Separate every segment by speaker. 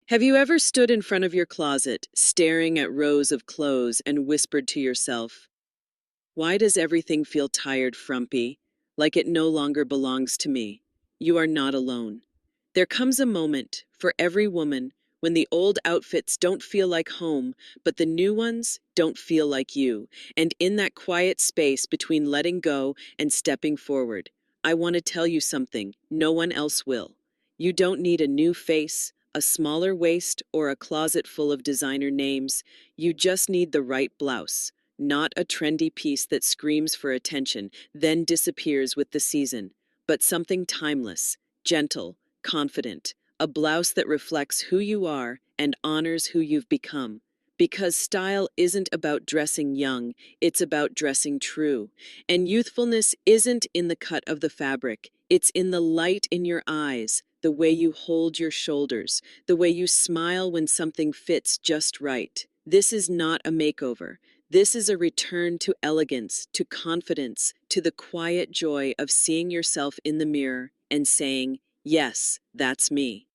Speaker 1: Have you ever stood in front of your closet, staring at rows of clothes, and whispered to yourself, "Why does everything feel tired, frumpy, like it no longer belongs to me?" You are not alone. There comes a moment, for every woman, when the old outfits don't feel like home, but the new ones don't feel like you. And in that quiet space between letting go and stepping forward, I want to tell you something no one else will. You don't need a new face, a smaller waist, or a closet full of designer names. You just need the right blouse. Not a trendy piece that screams for attention, then disappears with the season, but something timeless, gentle, confident, a blouse that reflects who you are and honors who you've become. Because style isn't about dressing young, it's about dressing true. And youthfulness isn't in the cut of the fabric, it's in the light in your eyes, the way you hold your shoulders, the way you smile when something fits just right. This is not a makeover. This is a return to elegance, to confidence, to the quiet joy of seeing yourself in the mirror and saying, "Yes, that's me."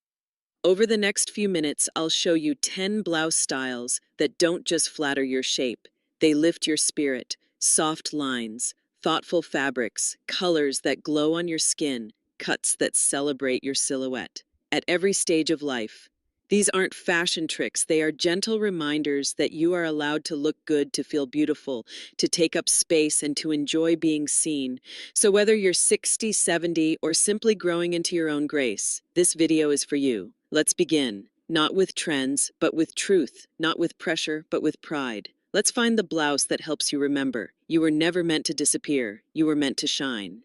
Speaker 1: Over the next few minutes, I'll show you 10 blouse styles that don't just flatter your shape, they lift your spirit. Soft lines, thoughtful fabrics, colors that glow on your skin, cuts that celebrate your silhouette. At every stage of life, these aren't fashion tricks, they are gentle reminders that you are allowed to look good, to feel beautiful, to take up space, and to enjoy being seen. So whether you're 60, 70, or simply growing into your own grace, this video is for you. Let's begin. Not with trends, but with truth. Not with pressure, but with pride. Let's find the blouse that helps you remember. You were never meant to disappear. You were meant to shine.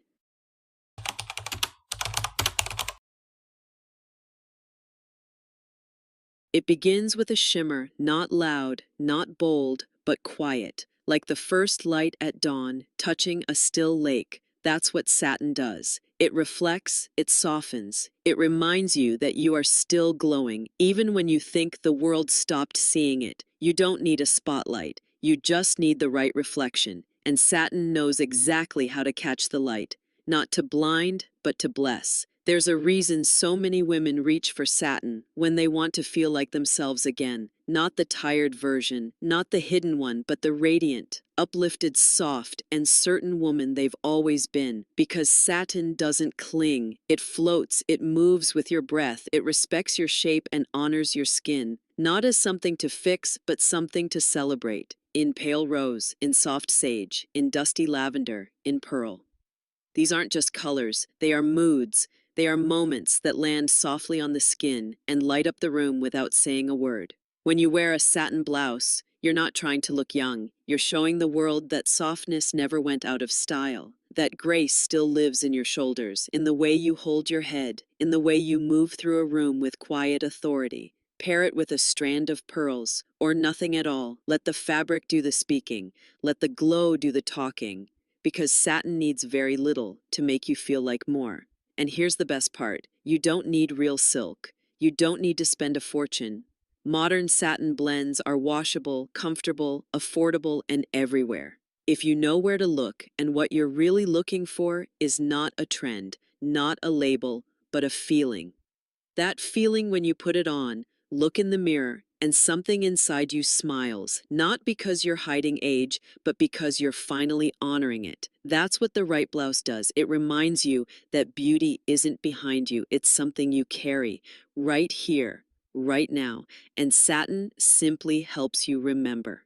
Speaker 1: It begins with a shimmer, not loud, not bold, but quiet, like the first light at dawn, touching a still lake. That's what satin does. It reflects, it softens, it reminds you that you are still glowing, even when you think the world stopped seeing it. You don't need a spotlight, you just need the right reflection, and satin knows exactly how to catch the light, not to blind, but to bless. There's a reason so many women reach for satin when they want to feel like themselves again. Not the tired version, not the hidden one, but the radiant, uplifted, soft, and certain woman they've always been. Because satin doesn't cling, it floats, it moves with your breath, it respects your shape and honors your skin. Not as something to fix, but something to celebrate. In pale rose, in soft sage, in dusty lavender, in pearl. These aren't just colors, they are moods. They are moments that land softly on the skin and light up the room without saying a word. When you wear a satin blouse, you're not trying to look young. You're showing the world that softness never went out of style, that grace still lives in your shoulders, in the way you hold your head, in the way you move through a room with quiet authority. Pair it with a strand of pearls, or nothing at all. Let the fabric do the speaking. Let the glow do the talking. Because satin needs very little to make you feel like more. And here's the best part. You don't need real silk. You don't need to spend a fortune. Modern satin blends are washable, comfortable, affordable, and everywhere. If you know where to look and what you're really looking for is not a trend, not a label, but a feeling. That feeling when you put it on, look in the mirror, and something inside you smiles, not because you're hiding age, but because you're finally honoring it. That's what the right blouse does. It reminds you that beauty isn't behind you, it's something you carry right here, right now. And satin simply helps you remember.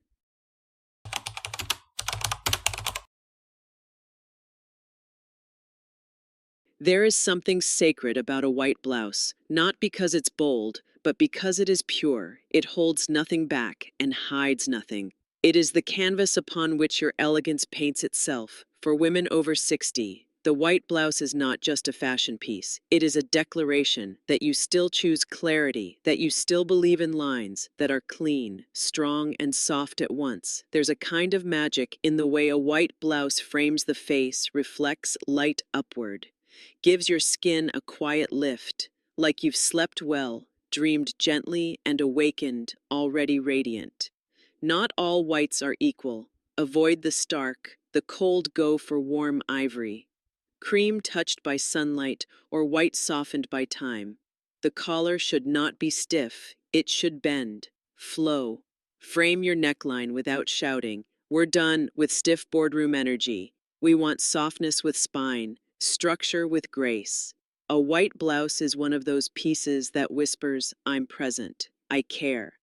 Speaker 1: There is something sacred about a white blouse, not because it's bold, but because it is pure. It holds nothing back and hides nothing. It is the canvas upon which your elegance paints itself. For women over 60, the white blouse is not just a fashion piece. It is a declaration that you still choose clarity, that you still believe in lines that are clean, strong, and soft at once. There's a kind of magic in the way a white blouse frames the face, reflects light upward, gives your skin a quiet lift, like you've slept well, dreamed gently, and awakened already radiant. Not all whites are equal. Avoid the stark, the cold go for warm ivory. Cream touched by sunlight or white softened by time. The collar should not be stiff, It should bend, flow. Frame your neckline without shouting. We're done with stiff boardroom energy. We want softness with spine, structure with grace. A white blouse is one of those pieces that whispers, I'm present, I care.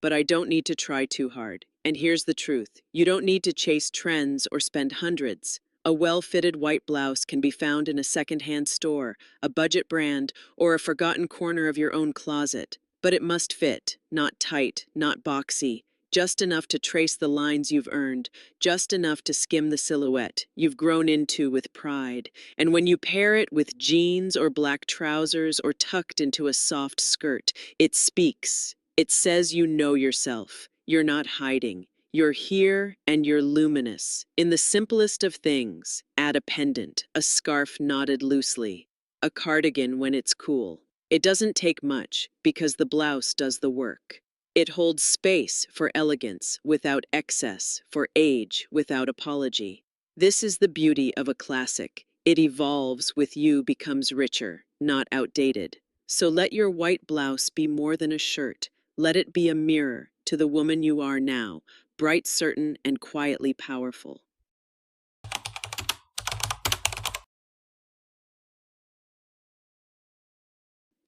Speaker 1: But I don't need to try too hard. And here's the truth, you don't need to chase trends or spend hundreds. A well-fitted white blouse can be found in a secondhand store, a budget brand, or a forgotten corner of your own closet. But it must fit, not tight, not boxy, just enough to trace the lines you've earned, just enough to skim the silhouette you've grown into with pride. And when you pair it with jeans or black trousers or tucked into a soft skirt, it speaks. It says you know yourself. You're not hiding. You're here and you're luminous. In the simplest of things, add a pendant, a scarf knotted loosely, a cardigan when it's cool. It doesn't take much because the blouse does the work. It holds space for elegance without excess, for age without apology. This is the beauty of a classic. It evolves with you, becomes richer, not outdated. So let your white blouse be more than a shirt. Let it be a mirror to the woman you are now, bright, certain, and quietly powerful.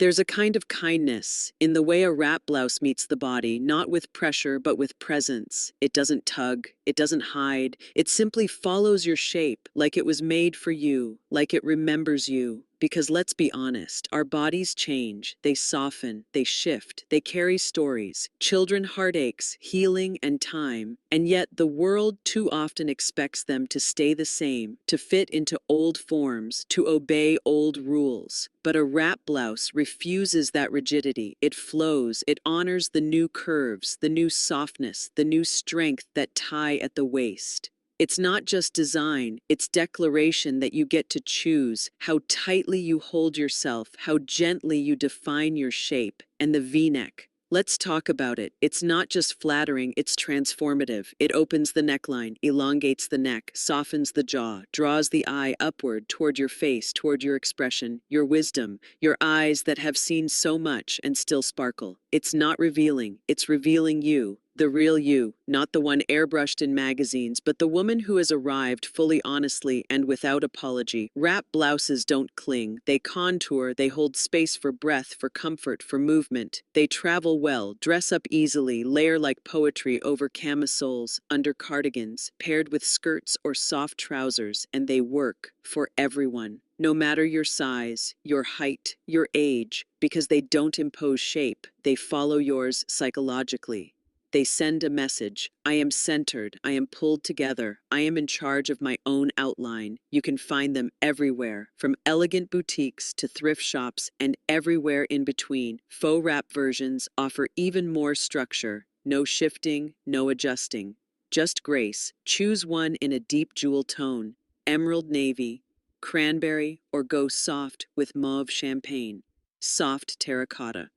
Speaker 1: There's a kind of kindness in the way a wrap blouse meets the body, not with pressure, but with presence. It doesn't tug, it doesn't hide, it simply follows your shape, like it was made for you, like it remembers you. Because let's be honest, our bodies change, they soften, they shift, they carry stories, children heartaches, healing, and time. And yet the world too often expects them to stay the same, to fit into old forms, to obey old rules. But a wrap blouse refuses that rigidity. It flows, it honors the new curves, the new softness, the new strength that tie at the waist. It's not just design, it's declaration that you get to choose how tightly you hold yourself, how gently you define your shape, and the V-neck. Let's talk about it. It's not just flattering, it's transformative. It opens the neckline, elongates the neck, softens the jaw, draws the eye upward toward your face, toward your expression, your wisdom, your eyes that have seen so much and still sparkle. It's not revealing, it's revealing you. The real you, not the one airbrushed in magazines, but the woman who has arrived fully honestly and without apology. Wrap blouses don't cling, they contour, they hold space for breath, for comfort, for movement. They travel well, dress up easily, layer like poetry over camisoles, under cardigans, paired with skirts or soft trousers, and they work for everyone. No matter your size, your height, your age, because they don't impose shape, they follow yours psychologically. They send a message. I am centered. I am pulled together. I am in charge of my own outline. You can find them everywhere, from elegant boutiques to thrift shops and everywhere in between. Faux wrap versions offer even more structure. No shifting, no adjusting. Just grace. Choose one in a deep jewel tone, emerald navy, cranberry, or go soft with mauve champagne. Soft terracotta.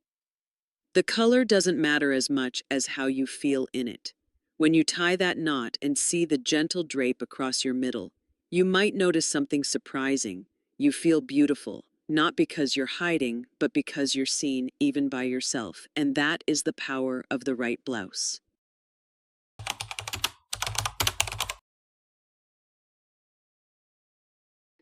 Speaker 1: The color doesn't matter as much as how you feel in it. When you tie that knot and see the gentle drape across your middle, you might notice something surprising. You feel beautiful, not because you're hiding, but because you're seen even by yourself. And that is the power of the right blouse.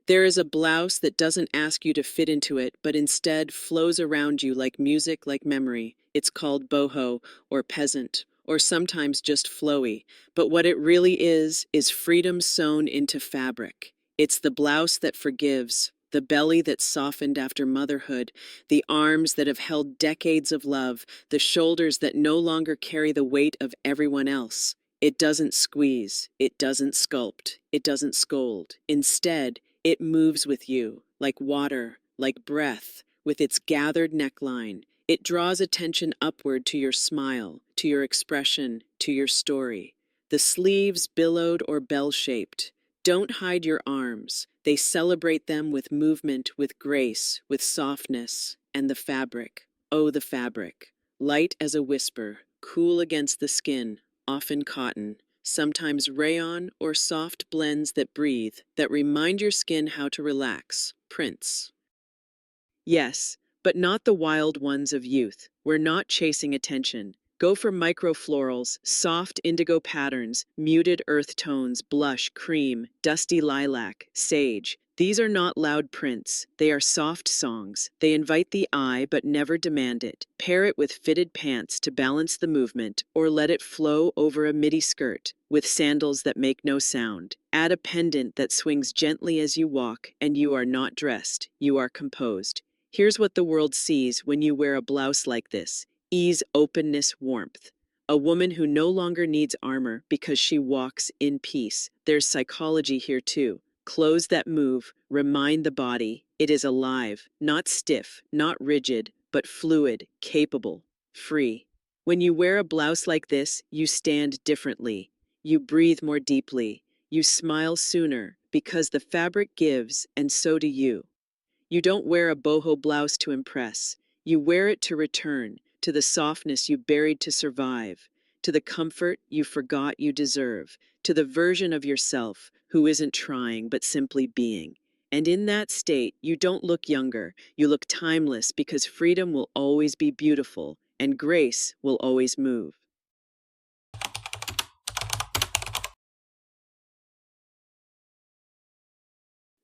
Speaker 1: There is a blouse that doesn't ask you to fit into it, but instead flows around you like music, like memory. It's called boho, or peasant, or sometimes just flowy. But what it really is freedom sewn into fabric. It's the blouse that forgives, the belly that's softened after motherhood, the arms that have held decades of love, the shoulders that no longer carry the weight of everyone else. It doesn't squeeze, it doesn't sculpt, it doesn't scold. Instead, it moves with you, like water, like breath, with its gathered neckline. It draws attention upward to your smile, to your expression, to your story. The sleeves, billowed or bell-shaped, don't hide your arms. They celebrate them with movement, with grace, with softness, and the fabric. Oh, the fabric. Light as a whisper, cool against the skin, often cotton. Sometimes rayon or soft blends that breathe, that remind your skin how to relax. Prints. Yes, but not the wild ones of youth. We're not chasing attention. Go for microflorals, soft indigo patterns, muted earth tones, blush, cream, dusty lilac, sage. These are not loud prints. They are soft songs. They invite the eye but never demand it. Pair it with fitted pants to balance the movement, or let it flow over a midi skirt with sandals that make no sound. Add a pendant that swings gently as you walk, and you are not dressed. You are composed. Here's what the world sees when you wear a blouse like this: ease, openness, warmth. A woman who no longer needs armor because she walks in peace. There's psychology here too. Clothes that move remind the body it is alive, not stiff, not rigid, but fluid, capable, free. When you wear a blouse like this, you stand differently. You breathe more deeply. You smile sooner because the fabric gives, and so do you. You don't wear a boho blouse to impress. You wear it to return to the softness you buried to survive, to the comfort you forgot you deserve, to the version of yourself who isn't trying but simply being. And in that state, you don't look younger. You look timeless because freedom will always be beautiful and grace will always move.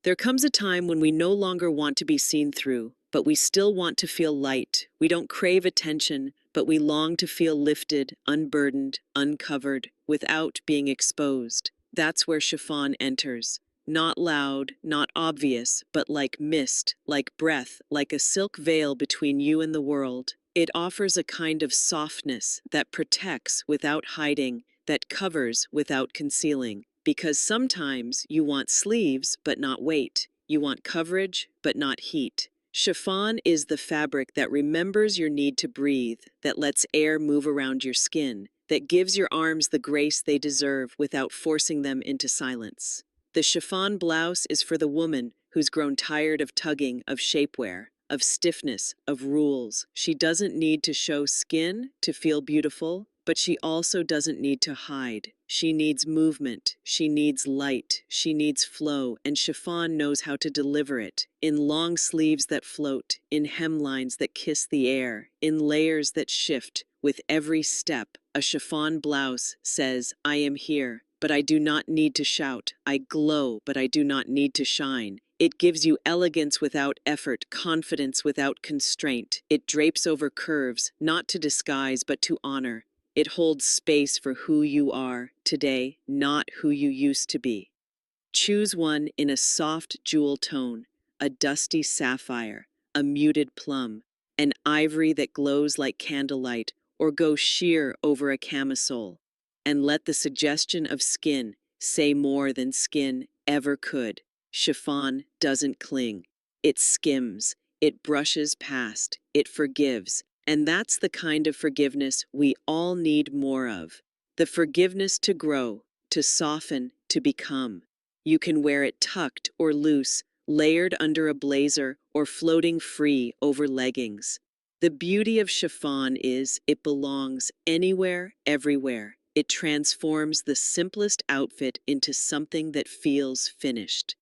Speaker 1: There comes a time when we no longer want to be seen through, but we still want to feel light. We don't crave attention, but we long to feel lifted, unburdened, uncovered, without being exposed. That's where chiffon enters. Not loud, not obvious, but like mist, like breath, like a silk veil between you and the world. It offers a kind of softness that protects without hiding, that covers without concealing. Because sometimes you want sleeves but not weight. You want coverage but not heat. Chiffon is the fabric that remembers your need to breathe, that lets air move around your skin, that gives your arms the grace they deserve without forcing them into silence. The chiffon blouse is for the woman who's grown tired of tugging, of shapewear, of stiffness, of rules. She doesn't need to show skin to feel beautiful, but she also doesn't need to hide. She needs movement, she needs light, she needs flow, and chiffon knows how to deliver it. In long sleeves that float, in hemlines that kiss the air, in layers that shift with every step. A chiffon blouse says, I am here, but I do not need to shout. I glow, but I do not need to shine. It gives you elegance without effort, confidence without constraint. It drapes over curves, not to disguise, but to honor. It holds space for who you are today, not who you used to be. Choose one in a soft jewel tone, a dusty sapphire, a muted plum, an ivory that glows like candlelight, or go sheer over a camisole. And let the suggestion of skin say more than skin ever could. Chiffon doesn't cling. It skims, it brushes past, it forgives. And that's the kind of forgiveness we all need more of. The forgiveness to grow, to soften, to become. You can wear it tucked or loose, layered under a blazer, or floating free over leggings. The beauty of chiffon is it belongs anywhere, everywhere. It transforms the simplest outfit into something that feels finished.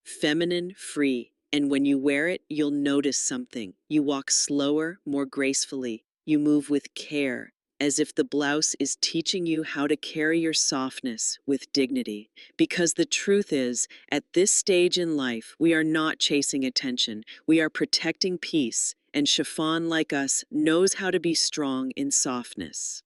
Speaker 1: Feminine, free. And when you wear it, you'll notice something. You walk slower, more gracefully. You move with care, as if the blouse is teaching you how to carry your softness with dignity. Because the truth is, at this stage in life, we are not chasing attention. We are protecting peace, and chiffon, like us, knows how to be strong in softness.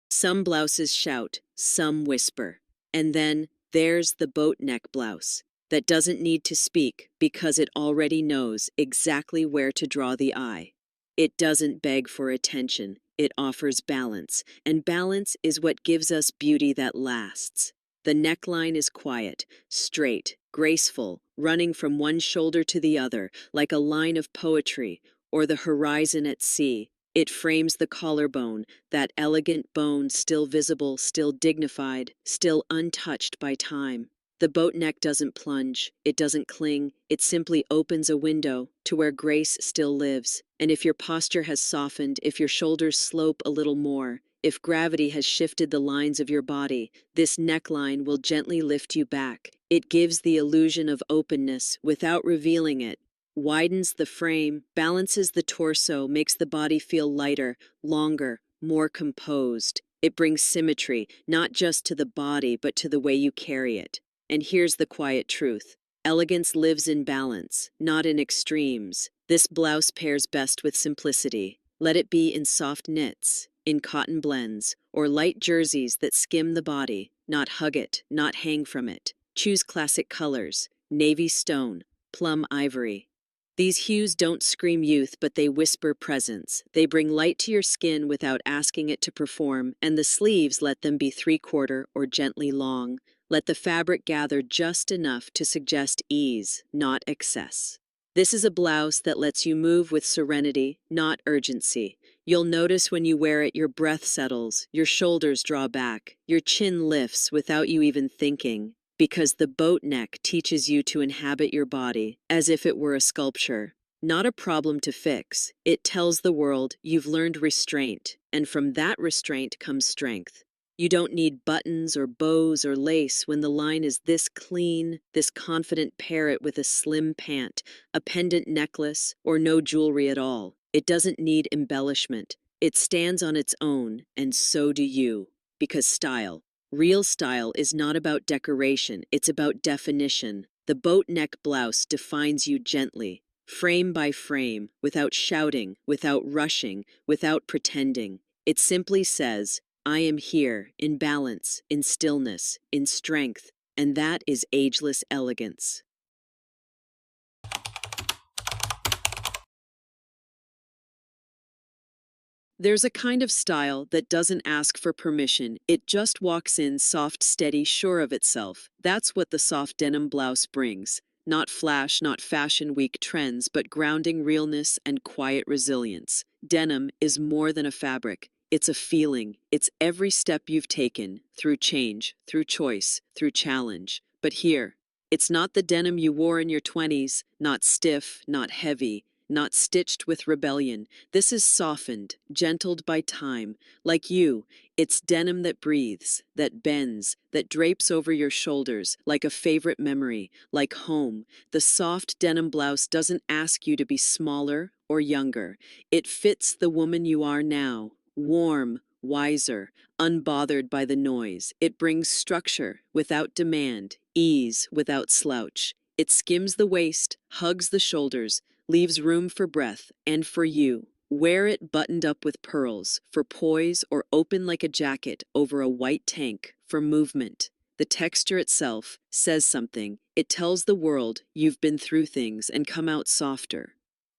Speaker 1: Some blouses shout, some whisper. And then there's the boat neck blouse that doesn't need to speak because it already knows exactly where to draw the eye. It doesn't beg for attention, it offers balance, and balance is what gives us beauty that lasts. The neckline is quiet, straight, graceful, running from one shoulder to the other like a line of poetry or the horizon at sea. It frames the collarbone, that elegant bone still visible, still dignified, still untouched by time. The boat neck doesn't plunge, it doesn't cling, it simply opens a window to where grace still lives. And if your posture has softened, if your shoulders slope a little more, If gravity has shifted the lines of your body, this neckline will gently lift you back. It gives the illusion of openness without revealing it, widens the frame, balances the torso, makes the body feel lighter, longer, more composed. It brings symmetry, not just to the body, but to the way you carry it. And here's the quiet truth. Elegance lives in balance, not in extremes. This blouse pairs best with simplicity. Let it be in soft knits, in cotton blends, or light jerseys that skim the body, not hug it, not hang from it. Choose classic colors, navy stone, plum ivory. These hues don't scream youth, but they whisper presence. They bring light to your skin without asking it to perform, and the sleeves, let them be 3/4 or gently long. Let the fabric gather just enough to suggest ease, not excess. This is a blouse that lets you move with serenity, not urgency. You'll notice when you wear it, your breath settles, your shoulders draw back, your chin lifts without you even thinking, because the boat neck teaches you to inhabit your body as if it were a sculpture. Not a problem to fix. It tells the world you've learned restraint, and from that restraint comes strength. You don't need buttons or bows or lace when the line is this clean, this confident. Pair it with a slim pant, a pendant necklace, or no jewelry at all. It doesn't need embellishment. It stands on its own, and so do you. Because style, real style, is not about decoration, it's about definition. The boat neck blouse defines you gently, frame by frame, without shouting, without rushing, without pretending. It simply says, I am here, in balance, in stillness, in strength, and that is ageless elegance. There's a kind of style that doesn't ask for permission. It just walks in soft, steady, sure of itself. That's what the soft denim blouse brings. Not flash, not fashion week trends, but grounding realness and quiet resilience. Denim is more than a fabric. It's a feeling. It's every step you've taken, through change, through choice, through challenge. But here, it's not the denim you wore in your 20s, not stiff, not heavy, not stitched with rebellion. This is softened, gentled by time. Like you, it's denim that breathes, that bends, that drapes over your shoulders like a favorite memory, like home. The soft denim blouse doesn't ask you to be smaller or younger. It fits the woman you are now, warm, wiser, unbothered by the noise. It brings structure without demand, ease without slouch. It skims the waist, hugs the shoulders, leaves room for breath and for you. Wear it buttoned up with pearls, for poise, or open like a jacket over a white tank, for movement. The texture itself says something. It tells the world you've been through things and come out softer.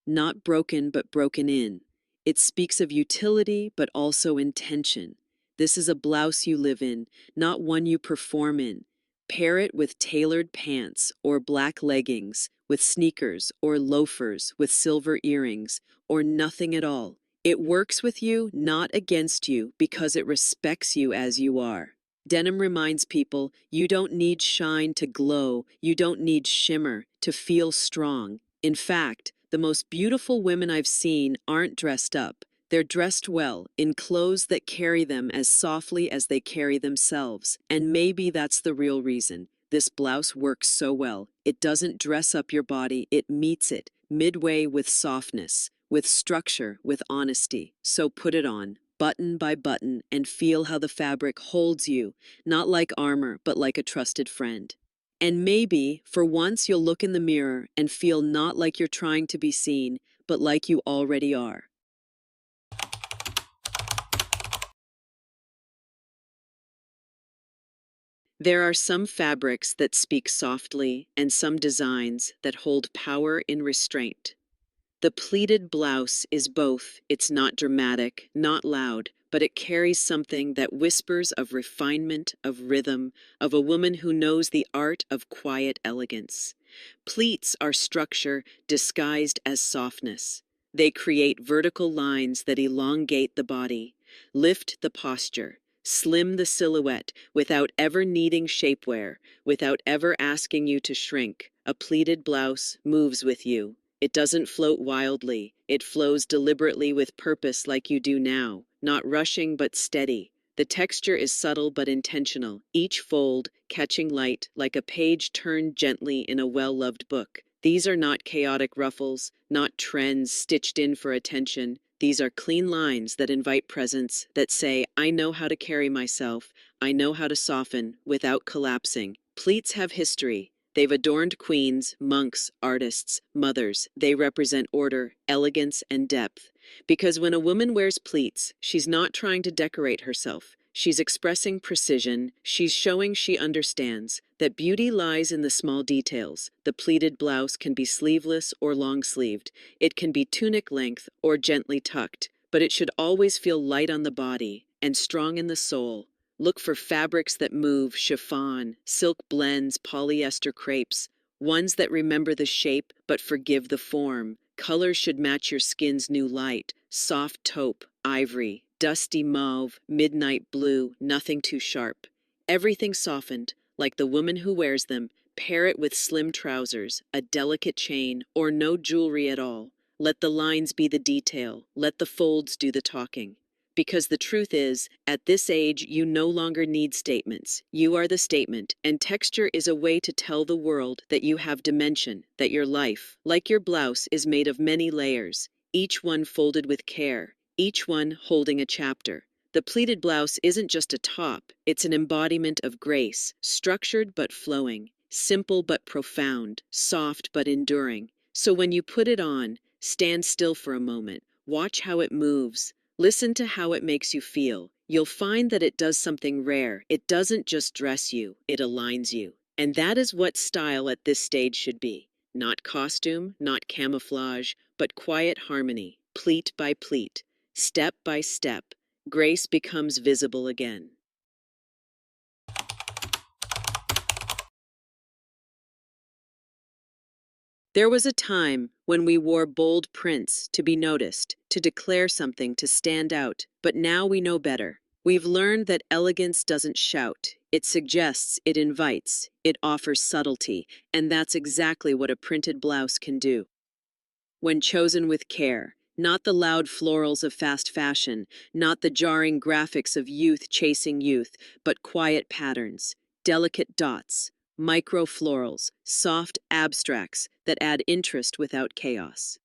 Speaker 1: Not broken, but broken in. It speaks of utility, but also intention. This is a blouse you live in, not one you perform in. Pair it with tailored pants or black leggings, with sneakers or loafers with silver earrings, or nothing at all. It works with you, not against you, because it respects you as you are. Denim reminds people you don't need shine to glow, you don't need shimmer to feel strong. In fact, the most beautiful women I've seen aren't dressed up. They're dressed well, in clothes that carry them as softly as they carry themselves. And maybe that's the real reason this blouse works so well. It doesn't dress up your body, it meets it, midway, with softness, with structure, with honesty. So put it on, button by button, and feel how the fabric holds you, not like armor, but like a trusted friend. And maybe, for once, you'll look in the mirror and feel not like you're trying to be seen, but like you already are. There are some fabrics that speak softly and some designs that hold power in restraint. The pleated blouse is both. It's not dramatic, not loud, but it carries something that whispers of refinement, of rhythm, of a woman who knows the art of quiet elegance. Pleats are structure disguised as softness. They create vertical lines that elongate the body, lift the posture, slim the silhouette without ever needing shapewear, without ever asking you to shrink. A pleated blouse moves with you. It doesn't float wildly. It flows deliberately with purpose like you do now, not rushing but steady. The texture is subtle but intentional, each fold catching light like a page turned gently in a well-loved book. These are not chaotic ruffles, not trends stitched in for attention. These are clean lines that invite presence, that say, I know how to carry myself, I know how to soften without collapsing. Pleats have history. They've adorned queens, monks, artists, mothers. They represent order, elegance, and depth. Because when a woman wears pleats, she's not trying to decorate herself. She's expressing precision. She's showing she understands that beauty lies in the small details. The pleated blouse can be sleeveless or long-sleeved. It can be tunic length or gently tucked, but it should always feel light on the body and strong in the soul. Look for fabrics that move, chiffon, silk blends, polyester crepes, ones that remember the shape but forgive the form. Colors should match your skin's new light, soft taupe, ivory, dusty mauve, midnight blue, nothing too sharp. Everything softened, like the woman who wears them. Pair it with slim trousers, a delicate chain, or no jewelry at all. Let the lines be the detail, let the folds do the talking. Because the truth is, at this age, you no longer need statements. You are the statement, and texture is a way to tell the world that you have dimension, that your life, like your blouse, is made of many layers, each one folded with care, each one holding a chapter. The pleated blouse isn't just a top, it's an embodiment of grace, structured but flowing, simple but profound, soft but enduring. So when you put it on, stand still for a moment, watch how it moves. Listen to how it makes you feel. You'll find that it does something rare. It doesn't just dress you, it aligns you. And that is what style at this stage should be. Not costume, not camouflage, but quiet harmony, pleat by pleat, step by step. Grace becomes visible again. There was a time when we wore bold prints to be noticed, to declare something, to stand out, but now we know better. We've learned that elegance doesn't shout, it suggests, it invites, it offers subtlety, and that's exactly what a printed blouse can do. When chosen with care, not the loud florals of fast fashion, not the jarring graphics of youth chasing youth, but quiet patterns, delicate dots, micro florals, soft abstracts that add interest without chaos.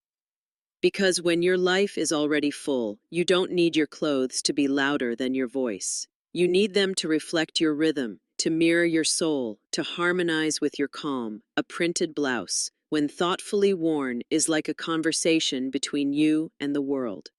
Speaker 1: Because when your life is already full, you don't need your clothes to be louder than your voice. You need them to reflect your rhythm, to mirror your soul, to harmonize with your calm. A printed blouse, when thoughtfully worn, is like a conversation between you and the world.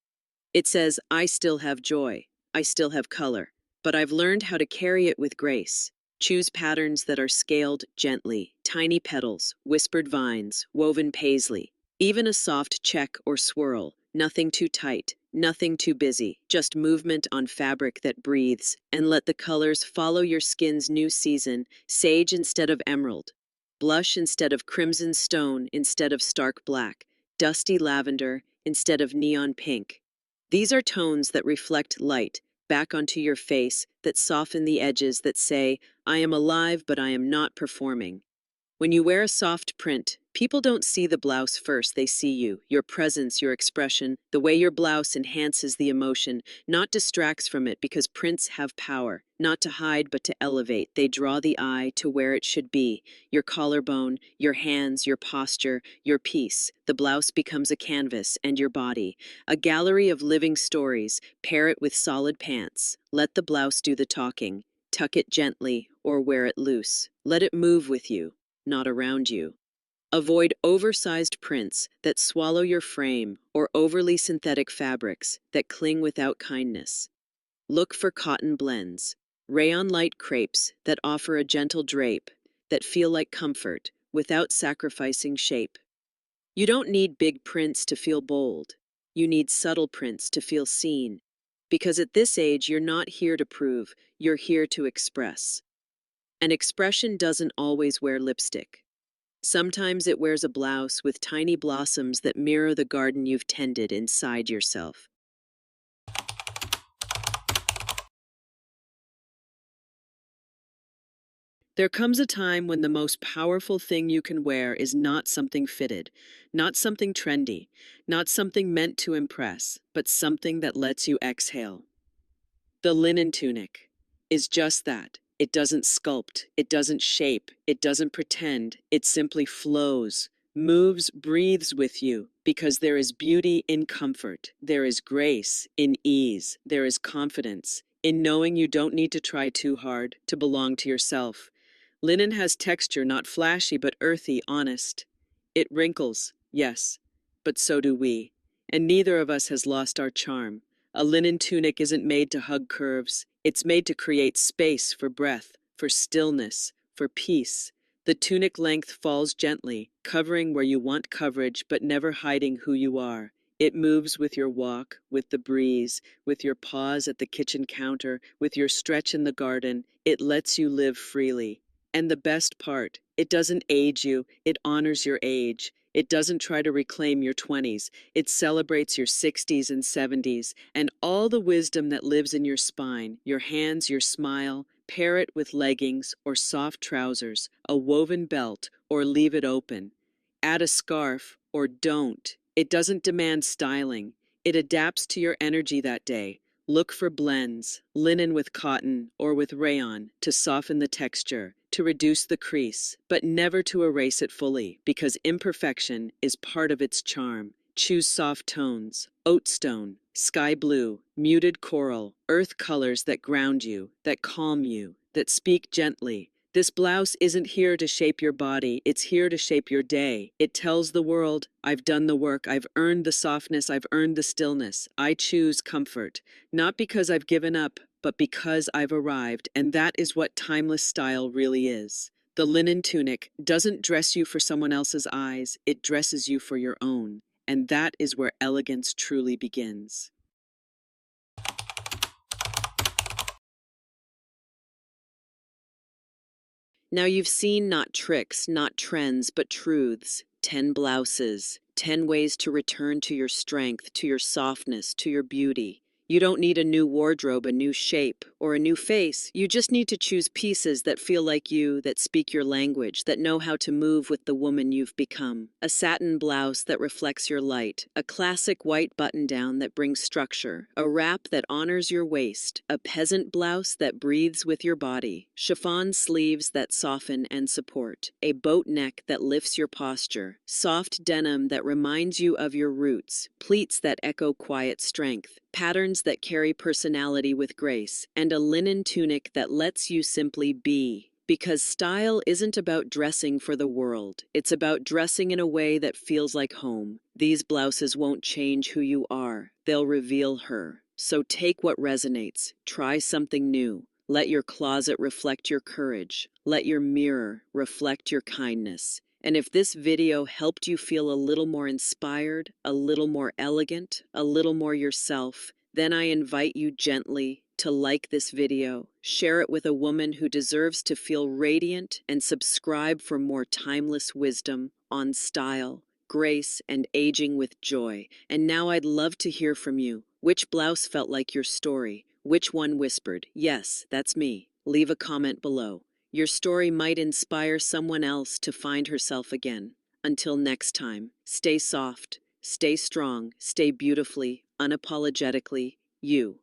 Speaker 1: It says, I still have joy, I still have color, but I've learned how to carry it with grace. Choose patterns that are scaled gently, tiny petals, whispered vines, woven paisley, even a soft check or swirl, nothing too tight, nothing too busy, just movement on fabric that breathes, and let the colors follow your skin's new season, sage instead of emerald, blush instead of crimson stone instead of stark black, dusty lavender instead of neon pink. These are tones that reflect light back onto your face, that soften the edges, that say, I am alive, but I am not performing. When you wear a soft print, people don't see the blouse first, they see you, your presence, your expression, the way your blouse enhances the emotion, not distracts from it, because prints have power, not to hide but to elevate. They draw the eye to where it should be, your collarbone, your hands, your posture, your piece. The blouse becomes a canvas, and your body, a gallery of living stories. Pair it with solid pants. Let the blouse do the talking. Tuck it gently or wear it loose. Let it move with you, not around you. Avoid oversized prints that swallow your frame or overly synthetic fabrics that cling without kindness. Look for cotton blends, rayon light crepes that offer a gentle drape, that feel like comfort without sacrificing shape. You don't need big prints to feel bold. You need subtle prints to feel seen. Because at this age, you're not here to prove, you're here to express. And expression doesn't always wear lipstick. Sometimes it wears a blouse with tiny blossoms that mirror the garden you've tended inside yourself. There comes a time when the most powerful thing you can wear is not something fitted, not something trendy, not something meant to impress, but something that lets you exhale. The linen tunic is just that. It doesn't sculpt, it doesn't shape, it doesn't pretend, it simply flows, moves, breathes with you, because there is beauty in comfort, there is grace in ease, there is confidence in knowing you don't need to try too hard to belong to yourself. Linen has texture, not flashy, but earthy, honest. It wrinkles, yes, but so do we, and neither of us has lost our charm. A linen tunic isn't made to hug curves. It's made to create space for breath, for stillness, for peace. The tunic length falls gently, covering where you want coverage but never hiding who you are. It moves with your walk, with the breeze, with your pause at the kitchen counter, with your stretch in the garden. It lets you live freely. And the best part, it doesn't age you, it honors your age. It doesn't try to reclaim your 20s. It celebrates your 60s and 70s and all the wisdom that lives in your spine, your hands, your smile. Pair it with leggings or soft trousers, a woven belt, or leave it open. Add a scarf or don't. It doesn't demand styling. It adapts to your energy that day. Look for blends, linen with cotton or with rayon to soften the texture, to reduce the crease, but never to erase it fully, because imperfection is part of its charm. Choose soft tones, oatstone, sky blue, muted coral, earth colors that ground you, that calm you, that speak gently. This blouse isn't here to shape your body, it's here to shape your day. It tells the world, I've done the work, I've earned the softness, I've earned the stillness. I choose comfort, not because I've given up, but because I've arrived, and that is what timeless style really is. The linen tunic doesn't dress you for someone else's eyes, it dresses you for your own, and that is where elegance truly begins. Now you've seen not tricks, not trends, but truths. 10 blouses, 10 ways to return to your strength, to your softness, to your beauty. You don't need a new wardrobe, a new shape, or a new face. You just need to choose pieces that feel like you, that speak your language, that know how to move with the woman you've become. A satin blouse that reflects your light, a classic white button-down that brings structure, a wrap that honors your waist, a peasant blouse that breathes with your body, chiffon sleeves that soften and support, a boat neck that lifts your posture, soft denim that reminds you of your roots, pleats that echo quiet strength, patterns that carry personality with grace, and a linen tunic that lets you simply be. Because style isn't about dressing for the world, it's about dressing in a way that feels like home. These blouses won't change who you are, they'll reveal her. So take what resonates, try something new. Let your closet reflect your courage. Let your mirror reflect your kindness. And if this video helped you feel a little more inspired, a little more elegant, a little more yourself, then I invite you gently to like this video, share it with a woman who deserves to feel radiant, and subscribe for more timeless wisdom on style, grace, and aging with joy. And now I'd love to hear from you. Which blouse felt like your story? Which one whispered, "Yes, that's me"? Leave a comment below. Your story might inspire someone else to find herself again. Until next time, stay soft, stay strong, stay beautifully, unapologetically you.